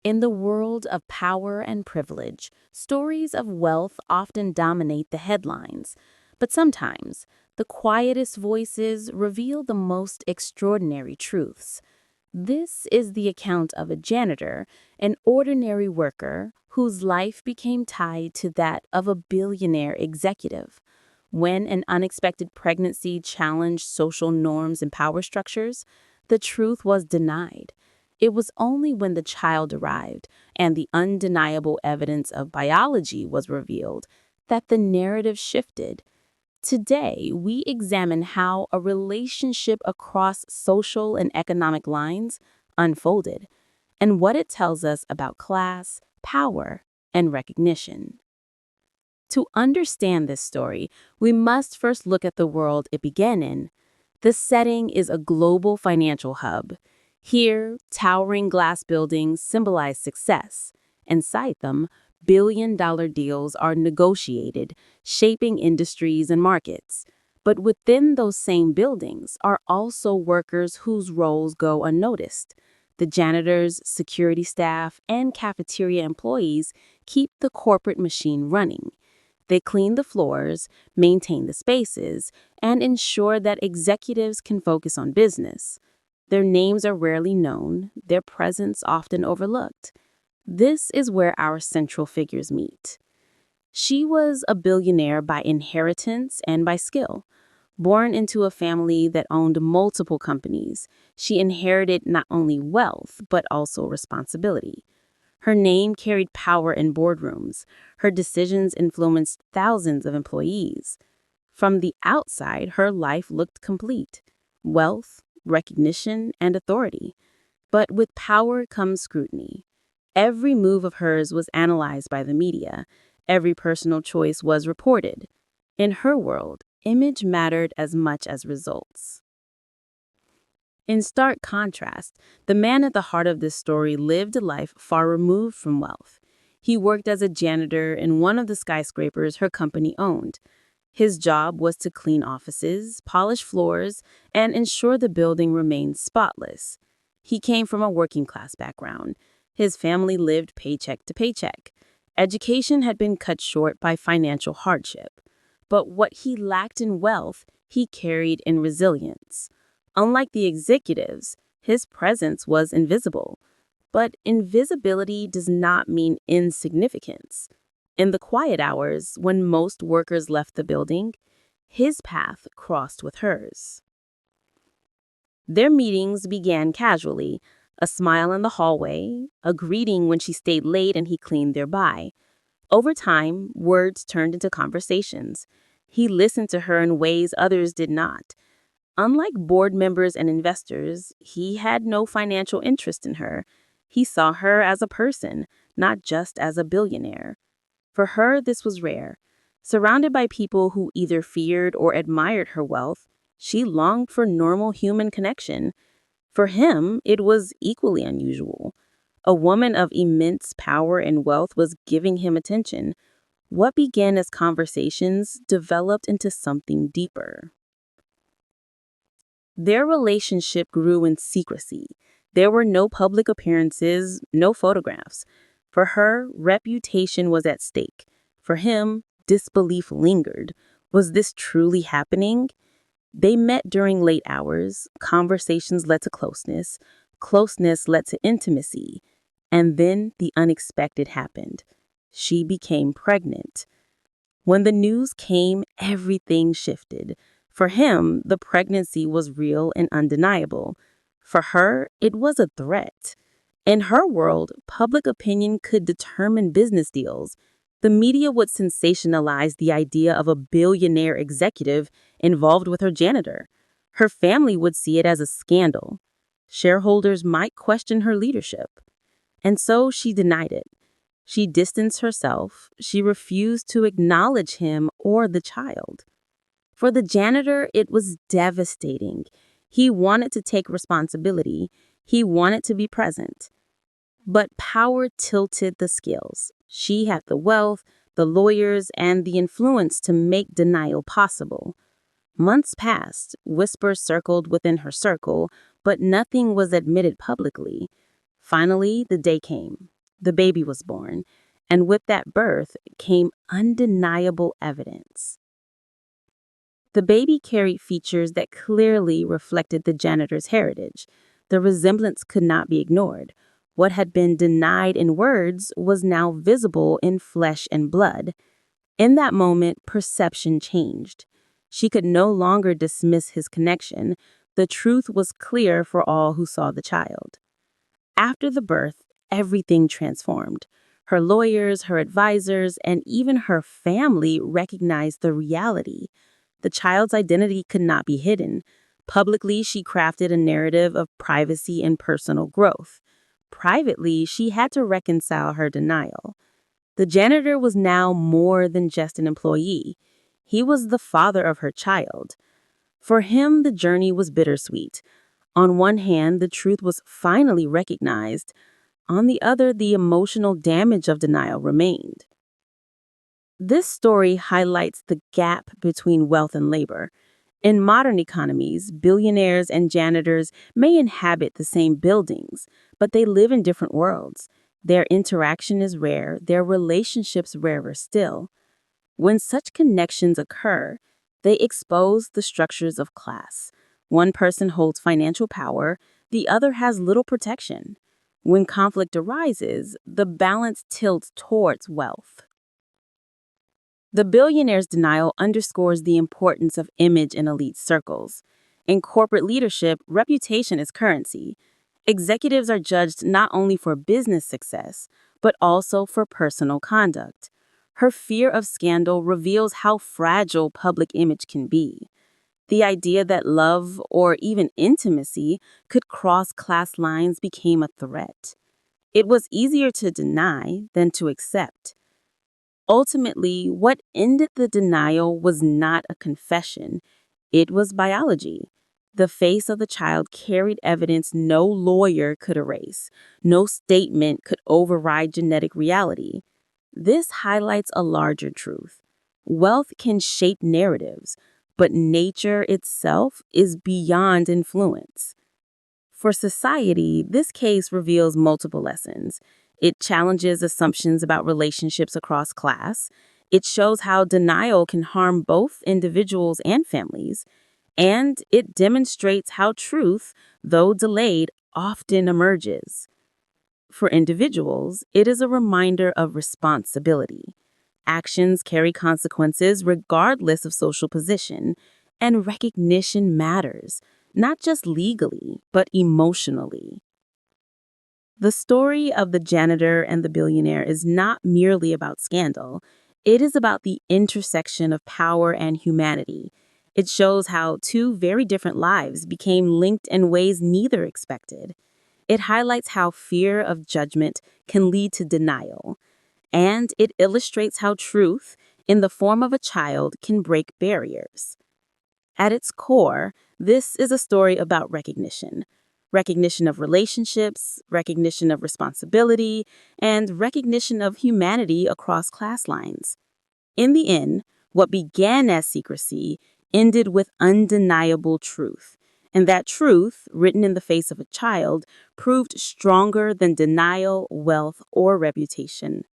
In the world of power and privilege, stories of wealth often dominate the headlines, but sometimes the quietest voices reveal the most extraordinary truths. This is the account of a janitor, an ordinary worker whose life became tied to that of a billionaire executive. When an unexpected pregnancy challenged social norms and power structures, the truth was denied. It was only when the child arrived and the undeniable evidence of biology was revealed that the narrative shifted. Today, we examine how a relationship across social and economic lines unfolded and what it tells us about class, power, and recognition. To understand this story, we must first look at the world it began in. The setting is a global financial hub. Here, towering glass buildings symbolize success. Inside them, billion-dollar deals are negotiated, shaping industries and markets. But within those same buildings are also workers whose roles go unnoticed. The janitors, security staff, and cafeteria employees keep the corporate machine running. They clean the floors, maintain the spaces, and ensure that executives can focus on business. Their names are rarely known, their presence often overlooked. This is where our central figures meet. She was a billionaire by inheritance and by skill. Born into a family that owned multiple companies, she inherited not only wealth, but also responsibility. Her name carried power in boardrooms. Her decisions influenced thousands of employees. From the outside, her life looked complete: wealth, recognition, and authority. But with power comes scrutiny. Every move of hers was analyzed by the media. Every personal choice was reported. In her world, image mattered as much as results. In stark contrast, the man at the heart of this story lived a life far removed from wealth. He worked as a janitor in one of the skyscrapers her company owned. His job was to clean offices, polish floors, and ensure the building remained spotless. He came from a working-class background. His family lived paycheck to paycheck. Education had been cut short by financial hardship. But what he lacked in wealth, he carried in resilience. Unlike the executives, his presence was invisible. But invisibility does not mean insignificance. In the quiet hours, when most workers left the building, his path crossed with hers. Their meetings began casually, a smile in the hallway, a greeting when she stayed late and he cleaned thereby. Over time, words turned into conversations. He listened to her in ways others did not. Unlike board members and investors, he had no financial interest in her. He saw her as a person, not just as a billionaire. For her, this was rare. Surrounded by people who either feared or admired her wealth, she longed for normal human connection. For him, it was equally unusual. A woman of immense power and wealth was giving him attention. What began as conversations developed into something deeper. Their relationship grew in secrecy. There were no public appearances, no photographs. For her, reputation was at stake. For him, disbelief lingered. Was this truly happening? They met during late hours. Conversations led to closeness. Closeness led to intimacy. And then the unexpected happened. She became pregnant. When the news came, everything shifted. For him, the pregnancy was real and undeniable. For her, it was a threat. In her world, public opinion could determine business deals. The media would sensationalize the idea of a billionaire executive involved with her janitor. Her family would see it as a scandal. Shareholders might question her leadership. And so she denied it. She distanced herself. She refused to acknowledge him or the child. For the janitor, it was devastating. He wanted to take responsibility. He wanted to be present. But power tilted the scales. She had the wealth, the lawyers, and the influence to make denial possible. Months passed, whispers circled within her circle, but nothing was admitted publicly. Finally, the day came. The baby was born, and with that birth came undeniable evidence. The baby carried features that clearly reflected the janitor's heritage. The resemblance could not be ignored. What had been denied in words was now visible in flesh and blood. In that moment, perception changed. She could no longer dismiss his connection. The truth was clear for all who saw the child. After the birth, everything transformed. Her lawyers, her advisors, and even her family recognized the reality. The child's identity could not be hidden. Publicly, she crafted a narrative of privacy and personal growth. Privately, she had to reconcile her denial. The janitor was now more than just an employee. He was the father of her child. For him, the journey was bittersweet. On one hand, the truth was finally recognized. On the other, the emotional damage of denial remained. This story highlights the gap between wealth and labor. In modern economies, billionaires and janitors may inhabit the same buildings, but they live in different worlds. Their interaction is rare, their relationships rarer still. When such connections occur, they expose the structures of class. One person holds financial power, the other has little protection. When conflict arises, the balance tilts towards wealth. The billionaire's denial underscores the importance of image in elite circles. In corporate leadership, reputation is currency. Executives are judged not only for business success, but also for personal conduct. Her fear of scandal reveals how fragile public image can be. The idea that love or even intimacy could cross class lines became a threat. It was easier to deny than to accept. Ultimately, what ended the denial was not a confession, it was biology. The face of the child carried evidence no lawyer could erase. No statement could override genetic reality. This highlights a larger truth. Wealth can shape narratives, but nature itself is beyond influence. For society, this case reveals multiple lessons. It challenges assumptions about relationships across class. It shows how denial can harm both individuals and families. And it demonstrates how truth, though delayed, often emerges. For individuals, it is a reminder of responsibility. Actions carry consequences regardless of social position, and recognition matters, not just legally, but emotionally. The story of the janitor and the billionaire is not merely about scandal. It is about the intersection of power and humanity. It shows how two very different lives became linked in ways neither expected. It highlights how fear of judgment can lead to denial. And it illustrates how truth, in the form of a child, can break barriers. At its core, this is a story about recognition. Recognition of relationships, recognition of responsibility, and recognition of humanity across class lines. In the end, what began as secrecy ended with undeniable truth. And that truth, written in the face of a child, proved stronger than denial, wealth, or reputation.